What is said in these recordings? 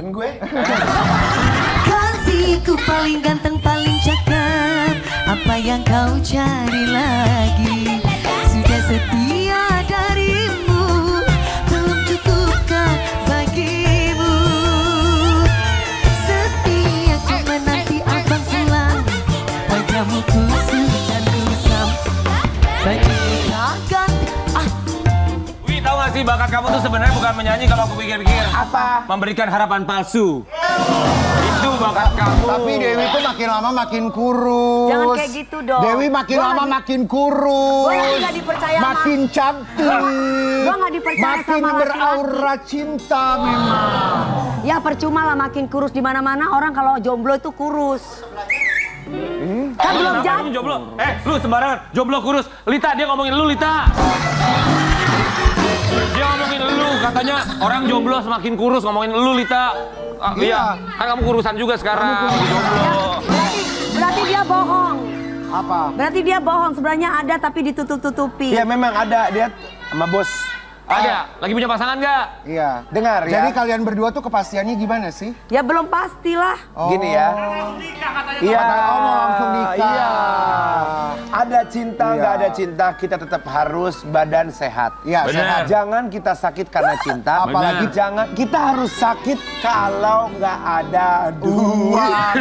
ganteng gue. Kasihku paling ganteng, paling cakep. Apa yang kau cari lagi? Sudah setia darimu, belum cukupkah bagimu? Setia ku menanti abang pulang, wajahmu kusut dan kusam. Bajumu gagah. Tahu gak sih bakat kamu tuh sebenarnya bukan menyanyi kalau aku pikir-pikir. Apa? Memberikan harapan palsu. Itu bakat kamu. Tapi Dewi tuh makin lama makin kurus. Jangan kayak gitu dong. Dewi makin lama makin kurus. Gue lagi gak dipercaya sama. Makin cantik. Gue gak dipercaya makin sama laki-laki. beraura cinta memang. Ya percuma lah makin kurus di mana-mana orang kalau jomblo itu kurus. Kan belum Kenapa jadi. kamu jomblo? Lu sembarangan. Jomblo kurus. Lita, dia ngomongin lu, Lita. Dia ngomongin lu, katanya orang jomblo semakin kurus, ngomongin lu, Lita. Iya. Kan kamu kurusan juga sekarang. Jomblo. Berarti dia bohong. Apa? Berarti dia bohong. Sebenarnya ada tapi ditutup-tutupi. Iya memang ada, dia sama bos. Ada? Lagi punya pasangan nggak? Iya. Dengar ya. Jadi kalian berdua tuh kepastiannya gimana sih? Ya belum pastilah. Gini ya. Iya. Oh, mau langsung nikah. Iya. Ada cinta, Iya. nggak ada cinta, kita tetap harus badan sehat. Iya, Bener. sehat. Jangan kita sakit karena cinta. Apalagi jangan kita harus sakit kalau nggak ada duit.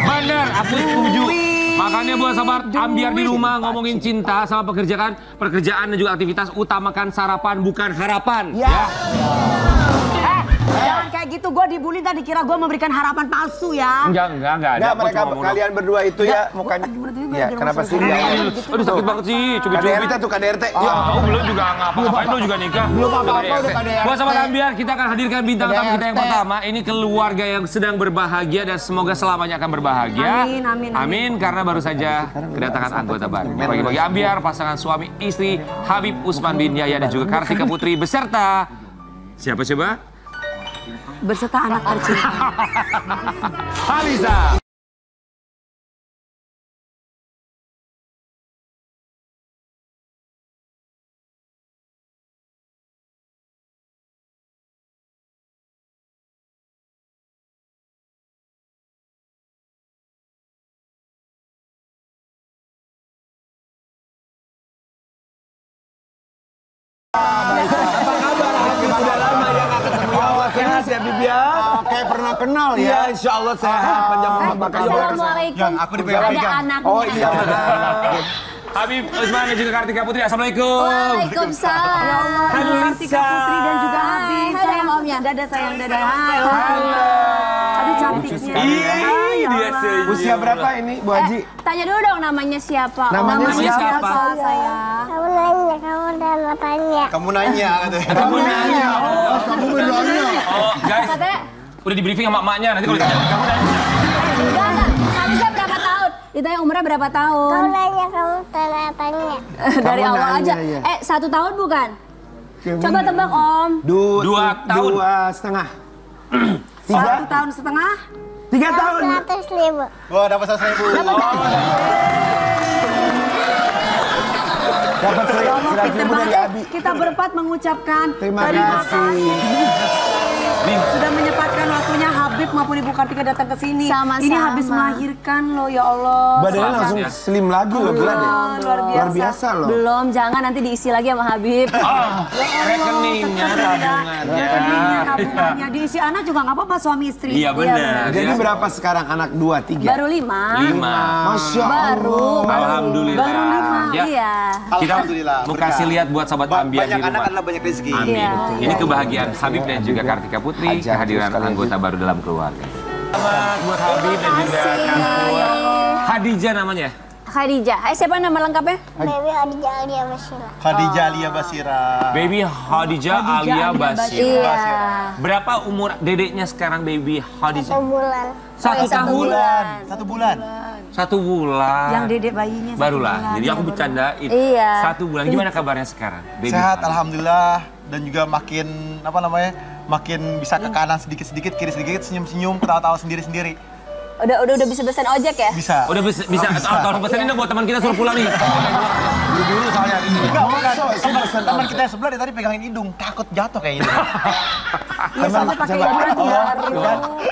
Bener, aku setuju. Makanya buat sahabat ambiar di rumah ngomongin cinta sama pekerjaan dan juga aktivitas, utamakan sarapan bukan harapan. Ya. Jangan kayak gitu. Gue dibully tadi kira gue memberikan harapan palsu ya. Enggak ada. Nggak, Aku mereka cuma ngomong. kalian berdua itu ya mukanya. Ya, kenapa sih? Aduh sakit banget sih, cubit-cubit. KDRT tuh KDRT. Ya, belum juga ngapa-ngapain, lu juga nikah. Belum apa-apa udah KDRT. Buat sahabat ambiar, kita akan hadirkan bintang tamu kita yang pertama. Ini keluarga yang sedang berbahagia dan semoga selamanya akan berbahagia. Amin, amin, amin. Amin, karena baru saja kedatangan anggota baru. Bagi-bagi ambiar, pasangan suami istri Habib Usman bin Yahya dan juga Kartika Putri beserta siapa coba? Berserta anak tercinta. Halisa. Sehat ya Bibi ya. Kayak pernah kenal ya. Iya, insya Allah sehat. Panjang umur berkah. Assalamualaikum. Yang aku dipegang-pegang. Ada anaknya. Oh iya benar. Habib Usman dan juga Kartika Putri. Assalamualaikum. Waalaikumsalam. Ya Allah, Kartika Putri dan juga Habib. Sayang omnya. Dadah sayang, dadah. Halo. Aduh cantiknya. Ih, dia senyum. Usia berapa ini Bu Haji? Tanya dulu dong namanya siapa? Namanya siapa? Sayang. Kamu nanya, kamu udah mau tanya. Kamu nanya katanya. Kamu nanya. Oh, kamu berdoanya. Oh, guys. Katanya, Udah di briefing sama emaknya, nanti kalau ditanya kamu nanya. enggak. Kamisnya berapa tahun? Ditanya umurnya berapa tahun? Kamu nanya, kamu tanya. Dari Kamu awal nanya, aja. iya. 1 tahun bukan? Coba tebak Om. 2 tahun. 2,5. 1 tahun setengah. 3 tahun. 100.000. Wah, dapat 100.000. Dapat Ya Allah, 100.000 dari Abi. kita berempat mengucapkan Terima kasih. sudah menyempatkan waktunya Habib maupun Ibu Kartika datang ke sini. Sama-sama. Ini habis melahirkan loh ya Allah. Badannya langsung slim lagi loh, gila deh. Luar biasa. loh. Belum, jangan nanti diisi lagi sama Habib. Rekeningnya, tabungannya. Tabungannya diisi anak juga nggak apa-apa suami istri. Iya benar. Jadi berapa sekarang anak 2, 3? Baru 5. 5. Masya Baru. Allah. Alhamdulillah. Baru 5. Ya, Iya. kita Alhamdulillah, mau berkah. kasih lihat buat sahabat ambiar di Banyak anak rumah. adalah banyak rezeki. Amin. Iya. Ini kebahagiaan Habib dan juga Kartika Putri, Hajat, kehadiran sekali anggota baru dalam keluarga. Selamat buat Habib dan juga Kartua. Hadijah namanya. Khadijah. Siapa nama lengkapnya? Baby Khadijah Alia Basira. Khadijah Alia Basira. Baby Hadijah Alia Basir. Iya. Berapa umur dedeknya sekarang Baby Hadijah? 1 bulan. 1 tahun. 1 bulan. 1 bulan. Yang dedek bayinya. 1 Barulah. bulan. Jadi aku bercandain. Iya. 1 bulan. Gimana kabarnya sekarang? Baby Sehat Hadijah? alhamdulillah dan juga makin makin bisa ke kanan sedikit-sedikit, kiri sedikit, senyum-senyum, ketawa-tawa sendiri-sendiri. Udah bisa pesan ojek ya? Bisa. Udah bisa tolong pesenin dong buat teman kita suruh pulang nih. Buru-buru soalnya ini. Enggak, bukan. Teman kita yang sebelah dari tadi pegangin hidung, takut jatuh kayak gitu. Iya, sampai pakai biar.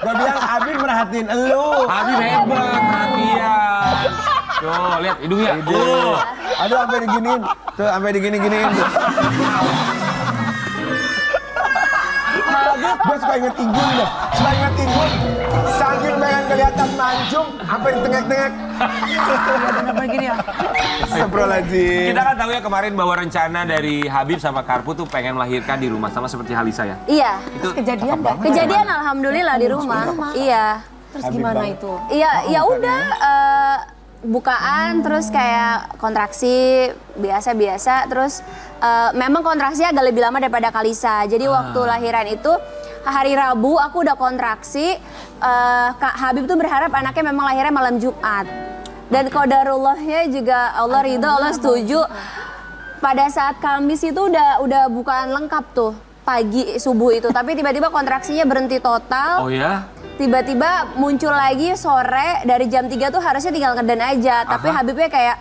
Gua bilang Habib merhatiin elu. Habib hebat, perhatian. Tuh, lihat hidungnya. Aduh, sampai diginiin. Tuh, sampai digini-giniin. Gue suka inget Igun deh. Suka inget Igun. Saking pengen kelihatan mancung, sampai ditengek-tengek. Bener-bener gini ya. Astagfirullahaladzim. Kita kan tahu ya kemarin bahwa rencana dari Habib sama Karpu tuh pengen melahirkan di rumah sama seperti Halisa ya. Iya. Terus kejadian nggak? Kejadian alhamdulillah di rumah. Iya. Terus gimana itu? Iya, ya udah bukaan terus kayak kontraksi biasa-biasa terus memang kontraksi agak lebih lama daripada Kalisa. Jadi waktu lahiran itu hari Rabu aku udah kontraksi. Kak Habib tuh berharap anaknya memang lahirnya malam Jumat. Dan qadarullahnya juga Allah ridho, Allah setuju. Pada saat Kamis itu udah bukaan lengkap tuh pagi subuh itu, tapi tiba-tiba kontraksinya berhenti total. Oh ya? Tiba-tiba muncul lagi sore dari jam 3 tuh harusnya tinggal ngeden aja. Tapi Habibnya kayak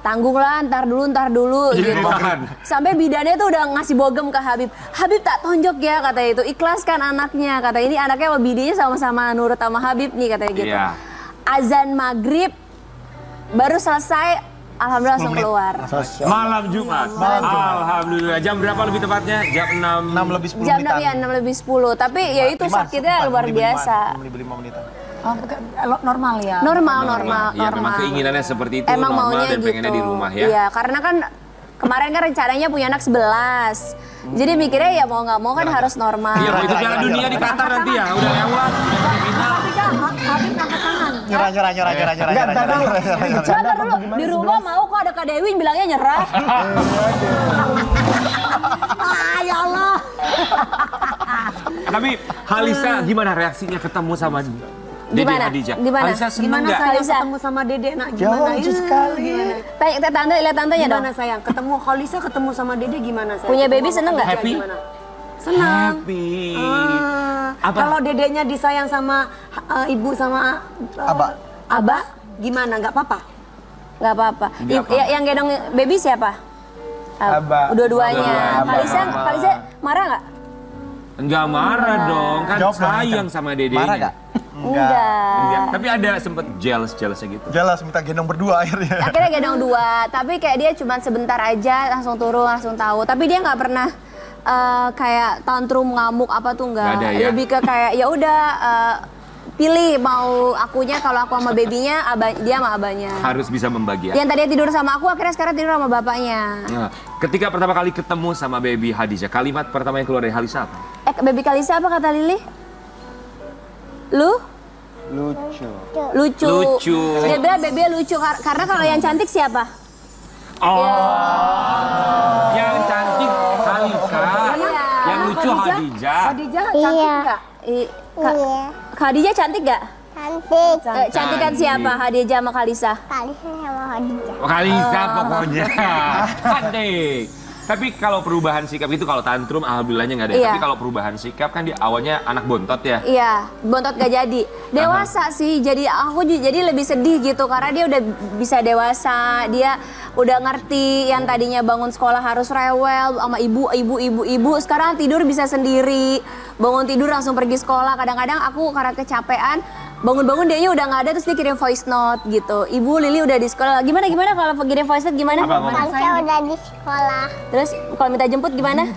tanggung lah, ntar dulu Jadi gitu. makan. Sampai bidannya tuh udah ngasih bogem ke Habib. Habib tak tonjok ya katanya itu, ikhlaskan anaknya. Kata ini anaknya sama bidinya sama-sama nurut sama Habib nih katanya gitu. Iya. Azan maghrib baru selesai, alhamdulillah langsung keluar. Malam Jumat. Alhamdulillah. Jam berapa lebih tepatnya? Jam 6. 6 lebih 10 Jam menitan. 6 ya, 6 lebih 10. Tapi ya itu sakitnya luar biasa. 5 menitan. Oh, normal ya? Normal. Ya memang keinginannya seperti itu, Emang normal maunya dan pengennya gitu. di rumah ya. Iya, karena kan kemarin kan rencananya punya anak 11. Jadi mikirnya ya mau nggak mau kan harus normal. Iya, mau itu Piala Dunia di Qatar nanti ya, udah lewat, udah final. Habib angkat tangan. Nyerah. Coba dulu, di rumah mau kok ada Kak Dewi bilangnya nyerah. Ya Allah. Tapi Halisa gimana reaksinya ketemu sama Dede Gimana? Hadijah? Gimana? Halisa seneng Gimana nggak? sayang Kalisa? ketemu sama Dede? Nak Ya gimana? Allah, lucu sekali. Tanya tante, lihat tantenya dong. Gimana sayang? Ketemu Kalisa ketemu sama Dede gimana sayang? Punya Ketemu baby sama seneng nggak? Khadijah Happy? gimana? Senang. Happy. Apa? Kalau dedenya disayang sama ibu sama abah, gimana? Nggak apa-apa? Nggak apa-apa. Nggak apa-apa. Yang gendong baby siapa? Abah. Dua-duanya. Abah. Kalisa marah nggak? Enggak marah dong, kan Jawab dong, sayang Intan. sama dedenya. Marah nggak? Enggak. Tapi ada sempet jealous-nya gitu. Jelas minta gendong berdua akhirnya. Akhirnya gendong 2, tapi kayak dia cuma sebentar aja langsung turun, langsung tahu. Tapi dia nggak pernah kayak tantrum ngamuk apa tuh Nggak ada nggak. ya? Lebih ke kayak ya udah pilih mau akunya kalau aku sama babynya, dia sama abahnya. Harus bisa membagi ya. Yang tadinya tidur sama aku akhirnya sekarang tidur sama bapaknya. Nah, ketika pertama kali ketemu sama baby Hadijah, kalimat pertama yang keluar dari Halisa apa? Baby Kalisa apa kata Lili? Lucu. Lucu. Dia bilang babynya lucu karena kalau yang cantik siapa? Oh, yang cantik Halisa, yang lucu Hadijah. Khadijah cantik Iya. nggak? Iya. Khadijah cantik gak? Cantik. Cantikan siapa? Hadijah sama Kalisa? Kalisa sama Khadijah. Oh, Halisa pokoknya. Cantik. Tapi kalau perubahan sikap itu kalau tantrum alhamdulillahnya nggak ada. Iya. Tapi kalau perubahan sikap kan dia awalnya anak bontot ya. Iya, bontot gak jadi. Dewasa sih, jadi aku jadi lebih sedih gitu karena dia udah bisa dewasa, dia udah ngerti yang tadinya bangun sekolah harus rewel sama ibu, sekarang tidur bisa sendiri, bangun tidur langsung pergi sekolah. Kadang-kadang aku karena kecapean, bangun-bangun dianya udah nggak ada terus dia kirim voice note gitu. Ibu Lili udah di sekolah. Gimana kalau kirim voice note gimana? Apa ngomong? Kalisa udah di sekolah. Terus kalau minta jemput gimana?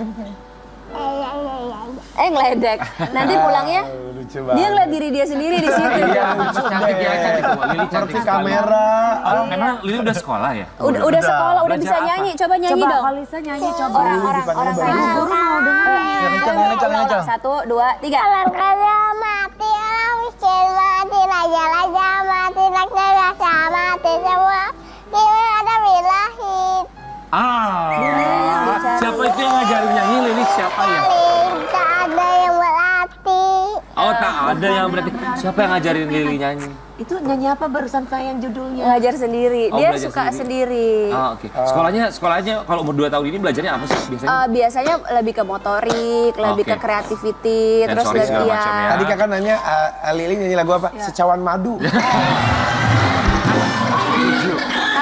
Iya. Ngeledek. Nanti pulangnya Lucu dia ngeliat diri dia sendiri di situ. Iya, cantik ya, cantik. Lili cantik Seperti sekali. kamera. Memang Lili udah sekolah ya? Udah sekolah, udah bisa Belajar apa? nyanyi. Coba nyanyi Coba dong. Kalisa nyanyi coba. Orang Guru mau dengerin. Kencang. 1, 2, 3. Kalau mati orang miskin mati raja mati raksasa mati semua. Ini ada bilahit. Siapa itu yang ngajarin nyanyi Lili? Siapa ya? Tak ada yang berarti. Oh, tak ada yang berarti. Siapa yang ngajarin Lili nyanyi? Itu nyanyi apa barusan sayang judulnya? Ngajar sendiri. Oh, Dia belajar suka sendiri. Oh, oke. Sekolahnya kalau umur 2 tahun ini belajarnya apa sih biasanya? Biasanya lebih ke motorik, lebih ke creativity, terus Sensorik segala lebih macam ya. Tadi kakak nanya, Lili nyanyi lagu apa? Secawan madu.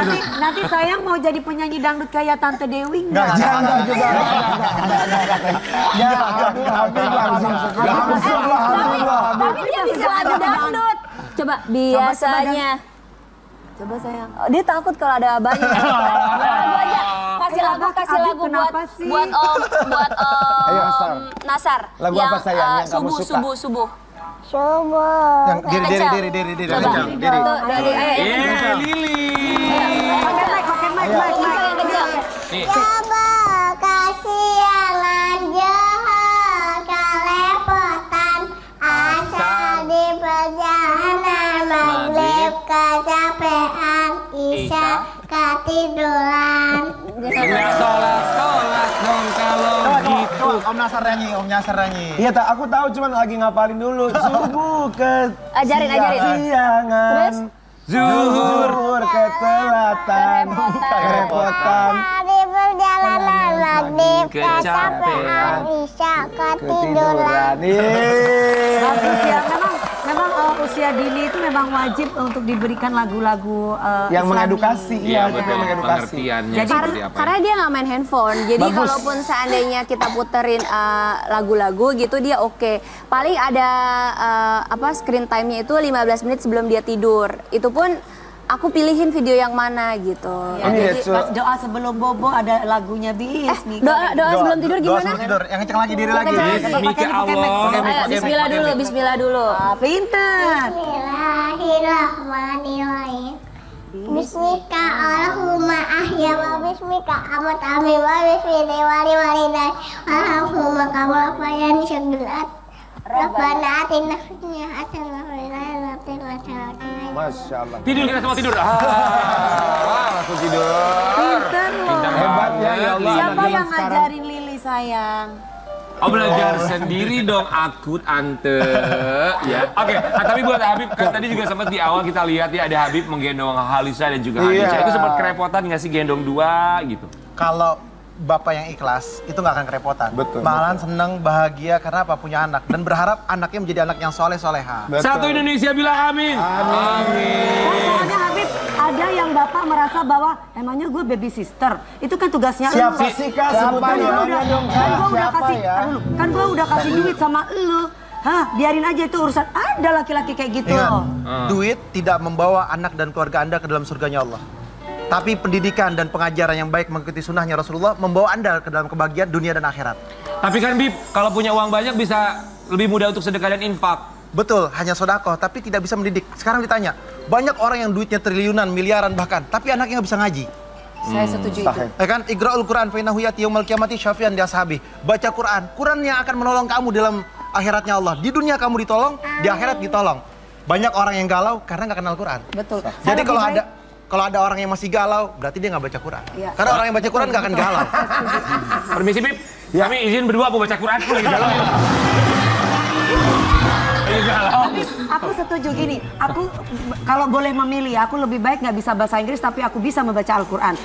Tapi nanti sayang mau jadi penyanyi dangdut kayak Tante Dewi Nggak, nggak? jangan juga. Tapi dia bisa lagu dangdut. Coba biasanya. Coba sayang. Dia takut kalau ada abahnya. Lagu aja. Kasih lagu Abi, buat kenapa sih? buat Ayo, Nasar. Lagu apa sayang yang kamu suka? Subuh. Subuh. Yang diri. Coba. Tuh, ayo. Lili. Pakai mic. Yang kecil. Nih. Coba kasihan johor kelepotan asal di perjalanan maghrib kecapean isya ketiduran. Ya sholat dong kalau gitu. Om Nasar nyanyi. Iya, aku tahu cuman lagi ngapalin dulu. Subuh ke Ajarin. siangan. Zuhur ke telatan. Kerepotan. Di perjalanan maghrib kecapean isya ketiduran. Bagus ya, memang usia dini itu memang wajib untuk diberikan lagu-lagu Yang Islami. mengedukasi, Iya, betul, betul. mengedukasi. Pengertiannya Jadi, seperti apa. Karena dia nggak main handphone, jadi Bagus. kalaupun seandainya kita puterin lagu-lagu gitu dia oke. Paling ada screen time-nya itu 15 menit sebelum dia tidur. Itu pun aku pilihin video yang mana gitu. Ya, Ini jadi ya, pas doa sebelum bobo ada lagunya Bismika. Doa sebelum tidur Doa gimana? sebelum tidur. Yang kenceng lagi diri lagi. Bismika Allah. Ayo, bismillah dulu. Pinter. Bismillahirrahmanirrahim. Bismika Allahumma ahya wa bismika amat ami wa bismika wali walidai Allahumma kabul fayan syaglat Rabbana atina fid dunya hasanah wa fil akhirati hasanah. Masya Allah. Tidur kita semua tidur. Langsung tidur. Pinter loh. Hebat ya, ya Allah. Siapa anak yang zaman sekarang. ngajarin Lili sayang? Oh, belajar sendiri dong aku tante ya. Oke, tapi buat Habib kan tadi juga sempat di awal kita lihat ya ada Habib menggendong Halisa dan juga Hadijah. Iya. Itu sempat kerepotan nggak sih gendong dua gitu? Kalau bapak yang ikhlas itu nggak akan kerepotan. Betul, Malahan senang, bahagia karena apa? Punya anak dan berharap anaknya menjadi anak yang soleha. Betul. Satu Indonesia bilang amin. Amin. Soalnya Habib ada yang bapak merasa bahwa emangnya gue baby sister. Itu kan tugasnya Siapa lu. sih Kak? Kan Sebutin gua namanya dong Kak. Siapa ya? Kan gue udah kasih duit sama lu. Hah, biarin aja itu urusan. Ada laki-laki kayak gitu Ingat, loh. duit tidak membawa anak dan keluarga Anda ke dalam surganya Allah. Tapi pendidikan dan pengajaran yang baik mengikuti sunnahnya Rasulullah membawa Anda ke dalam kebahagiaan dunia dan akhirat. Tapi kan Bib, kalau punya uang banyak bisa lebih mudah untuk sedekah dan infak. Betul, hanya sodakoh, tapi tidak bisa mendidik. Sekarang ditanya, banyak orang yang duitnya triliunan, miliaran bahkan, tapi anaknya nggak bisa ngaji. Saya setuju itu. Ya kan, Iqra'ul Quran fa innahu ya'ti yaumil qiyamati syafi'an li ashabi. Baca Quran yang akan menolong kamu dalam akhiratnya Allah. Di dunia kamu ditolong, di akhirat ditolong. Banyak orang yang galau karena nggak kenal Quran. Betul. Jadi Saya kalau lebih ada orang yang masih galau, berarti dia nggak baca Quran. Iya. Karena orang yang baca Quran nggak akan galau. Permisi Bib, kami izin berdua mau baca Quran dulu lagi galau. Aku setuju gini, aku kalau boleh memilih, aku lebih baik nggak bisa bahasa Inggris tapi aku bisa membaca Al-Quran.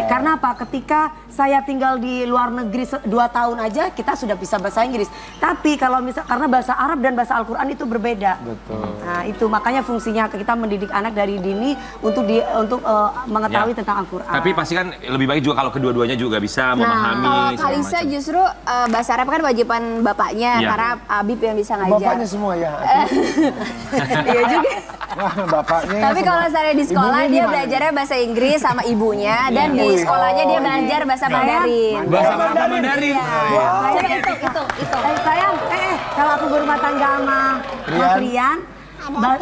Karena apa? Ketika saya tinggal di luar negeri 2 tahun aja, kita sudah bisa bahasa Inggris. Tapi kalau karena bahasa Arab dan bahasa Al-Quran itu berbeda. Betul. Nah itu makanya fungsinya kita mendidik anak dari dini untuk mengetahui tentang Al-Quran. Tapi pasti kan lebih baik juga kalau kedua-duanya juga bisa memahami. Kalau segala Kalisa macam. justru bahasa Arab kan wajiban bapaknya Iya. karena Habib yang bisa ngajar. Bapaknya semua ya. Iya juga. Wah, bapaknya. Tapi semua. kalau saya di sekolah Ibunya dia gimana? belajarnya bahasa Inggris sama ibunya dan di sekolahnya dia belajar bahasa Mandarin. Bahasa Mandarin. Coba itu. Sayang, kalau aku berumah tangga sama Mas Rian,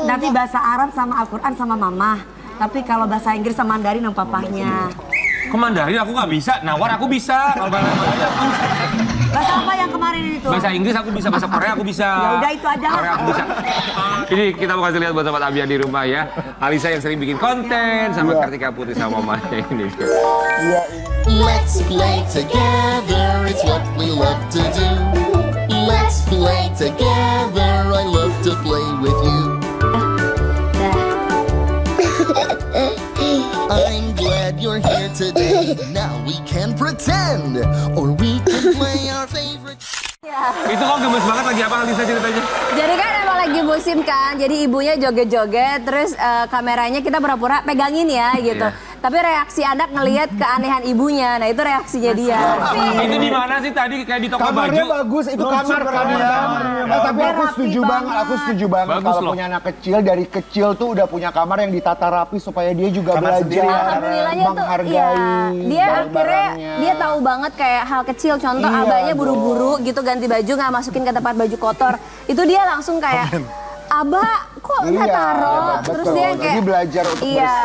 nanti bahasa Arab sama Al-Quran sama mama. Tapi kalau bahasa Inggris sama Mandarin sama papahnya. Ke Mandarin aku nggak bisa, nawar aku bisa. Kalau bahasa Mandarin aku bisa. Bahasa apa yang kemarin itu? Bahasa Inggris aku bisa, bahasa Korea aku bisa. Ya udah itu aja. Korea aku bisa. Ini kita mau kasih lihat buat sobat Abia di rumah ya. Alisa yang sering bikin konten sama Kartika Putri sama mamanya ini. Let's play together, it's what we love to do. Let's play together, I love to play with you. I'm glad you're here today. Now we can pretend, or we can play our favorite. Itu kok gemes banget lagi apa Lisa ceritanya? Jadi kan emang lagi musim kan, jadi ibunya joget-joget, terus kameranya kita pura-pura pegangin ya gitu. Tapi reaksi anak ngelihat keanehan ibunya, nah itu reaksinya dia. Itu di mana sih tadi kayak di toko Kamarnya baju? bagus, itu kamar. Tapi aku setuju banget Bagus kalau loh. punya anak kecil, dari kecil tuh udah punya kamar yang ditata rapi supaya dia juga Kamar belajar sendiri. Alhamdulillahnya tuh menghargai iya. Dia akhirnya barang-barangnya. dia tahu banget kayak hal kecil, contoh Iya abahnya dong. buru-buru gitu ganti baju nggak masukin ke tempat baju kotor. Itu dia langsung kayak Abah kok nggak Iya, taruh? Terus betul. dia Jadi kayak belajar untuk iya.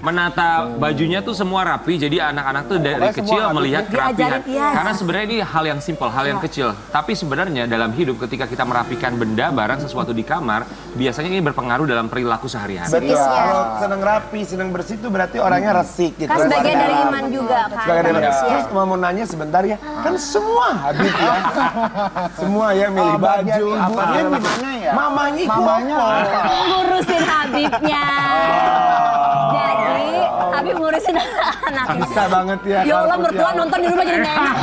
Menata bajunya tuh semua rapi, jadi anak-anak tuh dari Pokoknya kecil semua melihat diajarin, kerapihan. iya. Karena sebenarnya ini hal yang simpel, hal yang kecil. Tapi sebenarnya dalam hidup ketika kita merapikan benda, barang, sesuatu di kamar, biasanya ini berpengaruh dalam perilaku sehari-hari. Betul. Iya. Kalau seneng rapi, seneng bersih itu berarti orangnya resik gitu. Kan sebagian dari iman juga kan. Sebagai dari manusia. Terus mau nanya sebentar ya, kan semua Habib ya. Semua ya milih baju, apa ibunya segala gimana ya? Mamanya ikut Mamanya apa? Ngurusin Habibnya. Jadi Habib ngurusin anaknya. Bisa banget ya. Ya Allah, mertua nonton di rumah jadi nggak enak.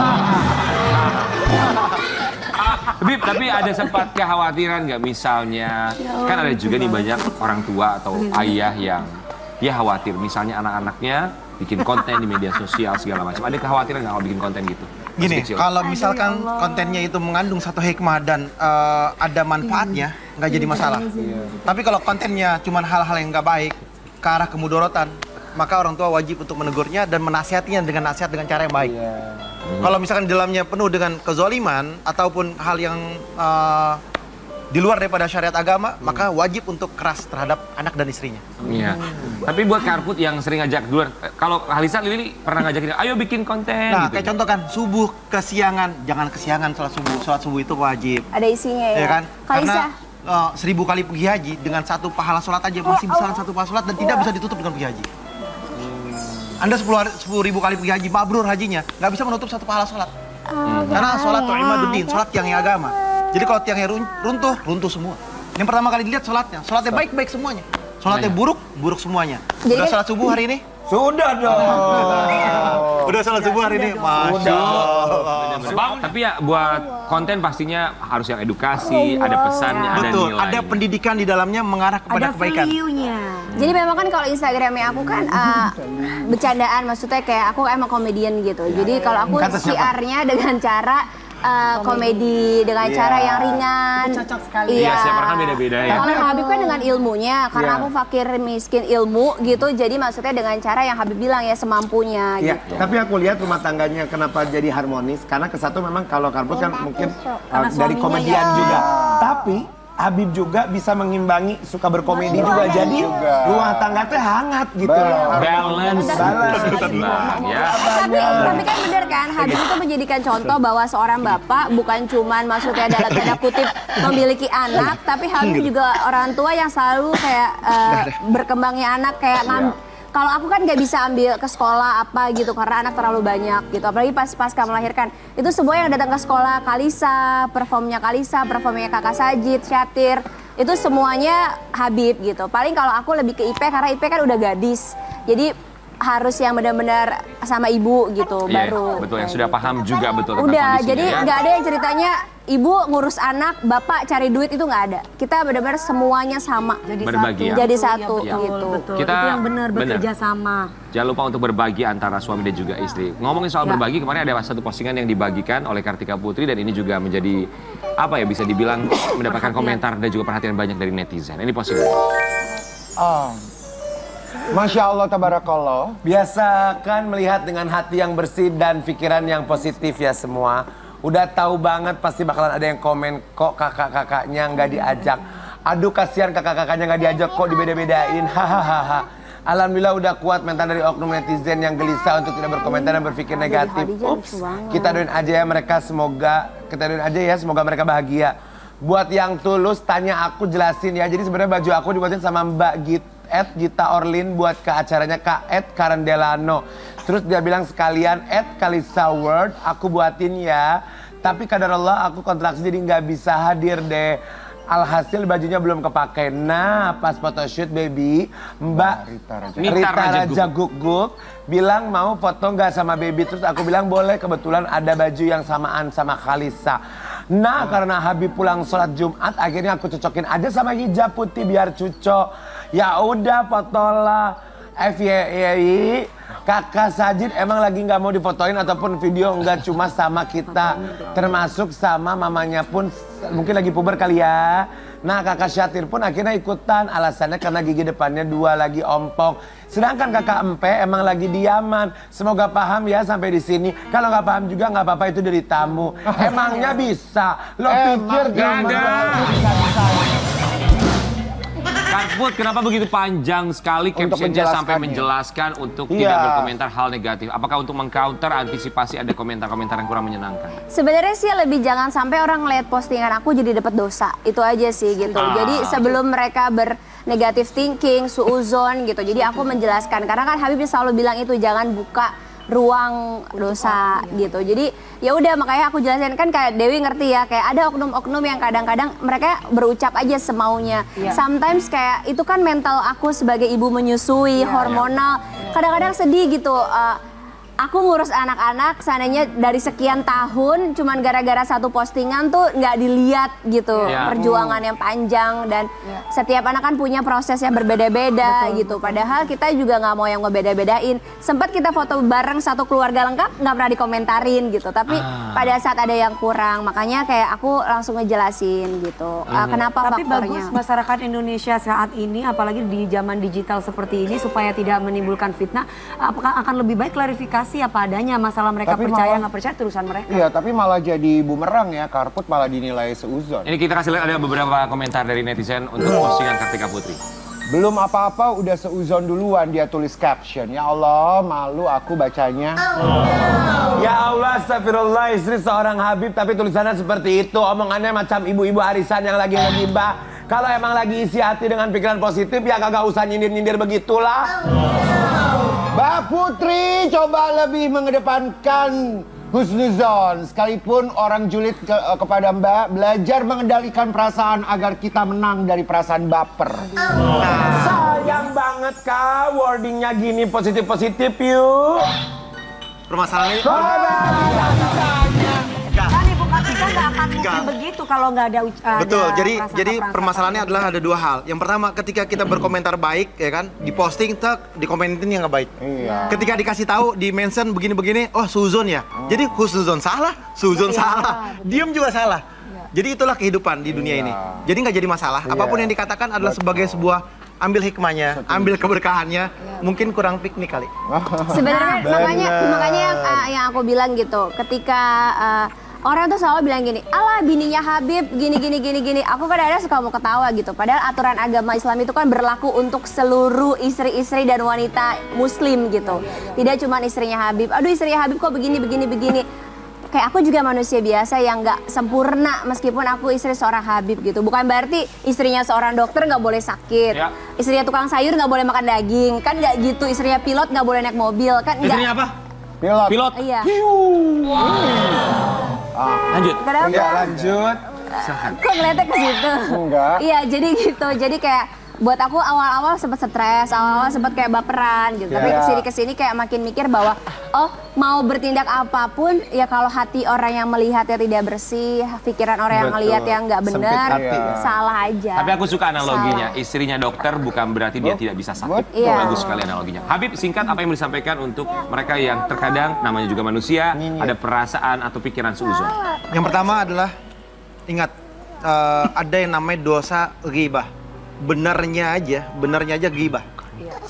Bib, tapi ada sempat kekhawatiran nggak misalnya, kan ada juga nih banyak orang tua atau ayah yang ya khawatir misalnya anak-anaknya bikin konten di media sosial segala macam. Ada kekhawatiran nggak kalau bikin konten gitu? Gini, Kecil. kalau misalkan kontennya itu mengandung satu hikmah dan ada manfaatnya, nggak jadi masalah. Tapi kalau kontennya cuma hal-hal yang nggak baik, ke arah kemudorotan, maka orang tua wajib untuk menegurnya dan menasihatinya dengan nasihat dengan cara yang baik. Kalau misalkan di dalamnya penuh dengan kezaliman ataupun hal yang di luar daripada syariat agama, maka wajib untuk keras terhadap anak dan istrinya. Iya. Tapi buat Karput yang sering ngajak duluan, kalau Halisa Lili pernah ngajakin, ayo bikin konten Nah, gitu. kayak contoh kan, subuh kesiangan, jangan kesiangan sholat subuh. Sholat subuh itu wajib. Ada isinya ya. Ya kan? Kalisa. Karena 1000 kali pergi haji dengan satu pahala sholat aja masih bisa satu pahala sholat dan tidak bisa ditutup dengan pergi haji. Anda 10.000 kali pergi haji, mabrur hajinya, nggak bisa menutup satu pahala sholat. Karena sholat tuh imaduddin, sholat tiangnya agama. Jadi kalau tiangnya runtuh, runtuh semua. Yang pertama kali dilihat sholatnya baik-baik semuanya. Sholatnya buruk, buruk semuanya. Udah sholat subuh hari ini? Sudah dong. Udah sholat subuh hari ini? Masya Allah. Tapi ya buat konten pastinya harus yang edukasi, ada pesannya, ada Betul, nilai. ada pendidikan di dalamnya mengarah kepada kebaikan. value-nya. Jadi memang kan kalau Instagramnya aku kan bercandaan, maksudnya kayak aku emang komedian gitu. Jadi kalau aku siarnya dengan cara komedi dengan cara yang ringan. Cocok sekali. Iya, siap orang kan beda-beda ya. Kalau Habib kan dengan ilmunya, karena aku fakir miskin ilmu gitu. Jadi maksudnya dengan cara yang Habib bilang ya semampunya Ya, gitu. tapi aku lihat rumah tangganya kenapa jadi harmonis, karena kesatu memang kalau Karput kan mungkin Karena dari suaminya komedian ya. juga. Tapi Habib juga bisa mengimbangi, suka berkomedi juga. Jadi rumah tangga teh hangat gitu loh. Balance. Ya. Tapi kan bener kan, Habib itu menjadikan contoh bahwa seorang bapak bukan cuman maksudnya dalam tanda kutip memiliki anak, tapi Habib juga orang tua yang selalu kayak berkembangnya anak kayak kalau aku kan nggak bisa ambil ke sekolah apa gitu karena anak terlalu banyak gitu. Apalagi pasca melahirkan. Itu semua yang datang ke sekolah Kalisa, performnya Kakak Sajid, Syatir. Itu semuanya Habib gitu. Paling kalau aku lebih ke IP karena IP kan udah gadis. Jadi harus yang benar-benar sama ibu gitu Iya, baru. betul, yang sudah paham juga betul tentang Udah, kondisinya jadi ya. nggak ada yang ceritanya ibu ngurus anak, bapak cari duit itu nggak ada. Kita benar-benar semuanya sama. Berbagi ya. Jadi satu Iya, betul, gitu. betul. Kita- Itu yang benar benar. bekerja sama. Jangan lupa untuk berbagi antara suami dan juga istri. Ngomongin soal Ya. berbagi, kemarin ada satu postingan yang dibagikan oleh Kartika Putri dan ini juga menjadi apa ya bisa dibilang mendapatkan komentar dan juga perhatian banyak dari netizen. Ini postingan. Masya Allah, tabarakallah. Biasakan melihat dengan hati yang bersih dan pikiran yang positif ya semua. Udah tahu banget pasti bakalan ada yang komen, kok kakak-kakaknya nggak diajak. Aduh kasihan kakak-kakaknya nggak diajak, kok dibeda-bedain. Hahaha. Alhamdulillah udah kuat mental dari oknum netizen yang gelisah untuk tidak berkomentar dan berpikir negatif. Ups, kita doain aja ya mereka semoga mereka bahagia. Buat yang tulus tanya aku jelasin ya. Jadi sebenarnya baju aku dibuatin sama Mbak Gita Orlin buat ke acaranya Kak Karandelano. Terus dia bilang sekalian Kalisa World aku buatin ya. Tapi kadar Allah aku kontraksi jadi nggak bisa hadir deh. alhasil bajunya belum kepake. Nah, pas photoshoot baby, Mbak Rita Raja Guguk bilang mau foto nggak sama baby. Terus aku bilang boleh, kebetulan ada baju yang samaan sama Khalisa. Nah, karena Habib pulang sholat Jumat, akhirnya aku cocokin aja sama hijab putih biar cocok. Ya udah, fotolah. FYI, Kakak Sajid emang lagi nggak mau difotoin ataupun video, nggak cuma sama kita, termasuk sama mamanya pun mungkin lagi puber kali ya. Nah, Kakak Syatir pun akhirnya ikutan, alasannya karena gigi depannya 2 lagi ompong. Sedangkan Kakak Empe emang lagi diaman. Semoga paham ya sampai di sini. Kalau nggak paham juga nggak apa-apa, itu dari tamu. Emangnya bisa? Lo pikir gak ada? Karput, kenapa begitu panjang sekali captionnya sampai menjelaskan untuk tidak berkomentar hal negatif? Apakah untuk mengcounter antisipasi ada komentar-komentar yang kurang menyenangkan? Sebenarnya sih lebih jangan sampai orang ngeliat postingan aku jadi dapat dosa. Itu aja sih gitu. Jadi sebelum mereka bernegatif thinking, suuzon gitu. Jadi aku menjelaskan, karena kan Habib selalu bilang itu jangan buka ruang dosa gitu. Jadi ya udah, makanya aku jelasin, kan kayak Dewi ngerti ya, kayak ada oknum-oknum yang kadang-kadang mereka berucap aja semaunya. Sometimes kayak itu kan mental aku sebagai ibu menyusui, hormonal. Kadang-kadang sedih gitu. Aku ngurus anak-anak, seandainya dari sekian tahun, cuman gara-gara satu postingan tuh nggak dilihat gitu. Perjuangan yang panjang dan setiap anak kan punya proses yang berbeda-beda gitu. Padahal kita juga nggak mau yang ngebeda-bedain. Sempat kita foto bareng satu keluarga lengkap, nggak pernah dikomentarin gitu. Tapi pada saat ada yang kurang, makanya kayak aku langsung ngejelasin gitu. Kenapa tapi faktornya. bagus masyarakat Indonesia saat ini, apalagi di zaman digital seperti ini, supaya tidak menimbulkan fitnah. Apakah akan lebih baik klarifikasi apa adanya, masalah mereka tapi percaya nggak percaya urusan mereka. Iya, tapi malah jadi bumerang ya, Karput malah dinilai seuzon. Ini kita kasih lihat ada beberapa komentar dari netizen untuk postingan Kartika Putri. Belum apa-apa udah seuzon duluan, dia tulis caption. Ya Allah, malu aku bacanya. Ya Allah, astagfirullah, istri seorang Habib tapi tulisannya seperti itu. Omongannya macam ibu-ibu arisan yang lagi ngegibah. Kalau emang lagi isi hati dengan pikiran positif ya kagak usah nyindir-nyindir begitulah. Mbak Putri coba lebih mengedepankan husnuzon. Sekalipun orang julid kepada Mbak, belajar mengendalikan perasaan agar kita menang dari perasaan baper. Sayang banget Kak, wordingnya gini positif-positif yuk. Permasalahannya Kan Ibu Kartika nggak akan mungkin begitu kalau nggak ada betul. ada Jadi permasalahannya adalah ada 2 hal. Yang pertama, ketika kita berkomentar baik, ya kan, diposting, dikomentin yang nggak baik. Ketika dikasih tahu, di mention begini-begini, oh suzon ya. Jadi husnuzon salah, suzon salah, diem juga salah. Jadi itulah kehidupan di dunia ini. Jadi nggak jadi masalah. Apapun yang dikatakan adalah sebagai sebuah ambil hikmahnya, ambil keberkahannya. Mungkin kurang piknik kali. Sebenarnya makanya yang aku bilang gitu, ketika orang tuh selalu bilang gini, alah bininya Habib gini. Aku kadang-kadang suka mau ketawa gitu. Padahal aturan agama Islam itu kan berlaku untuk seluruh istri-istri dan wanita muslim gitu. Tidak cuma istrinya Habib. Aduh istrinya Habib kok begini. Kayak aku juga manusia biasa yang nggak sempurna meskipun aku istri seorang Habib gitu. Bukan berarti istrinya seorang dokter nggak boleh sakit. Istrinya tukang sayur nggak boleh makan daging. Kan nggak gitu. Istrinya pilot nggak boleh naik mobil. Kan istrinya apa? Pilot. Iya. Lanjut. Kenapa? Enggak lanjut. Kok ngeliatnya ke situ? Enggak. Iya, jadi gitu. Jadi kayak buat aku awal-awal sempat stres, awal-awal sempat kayak baperan gitu. Tapi kesini kayak makin mikir bahwa oh mau bertindak apapun ya kalau hati orang yang melihatnya tidak bersih, pikiran orang yang melihat yang nggak benar, salah aja. Tapi aku suka analoginya, istrinya dokter bukan berarti dia tidak bisa sakit. Bagus sekali analoginya. Habib, singkat apa yang disampaikan untuk mereka yang terkadang namanya juga manusia, ada perasaan atau pikiran seuzon? Yang pertama adalah ingat ada yang namanya dosa ghibah. Benernya aja ghibah.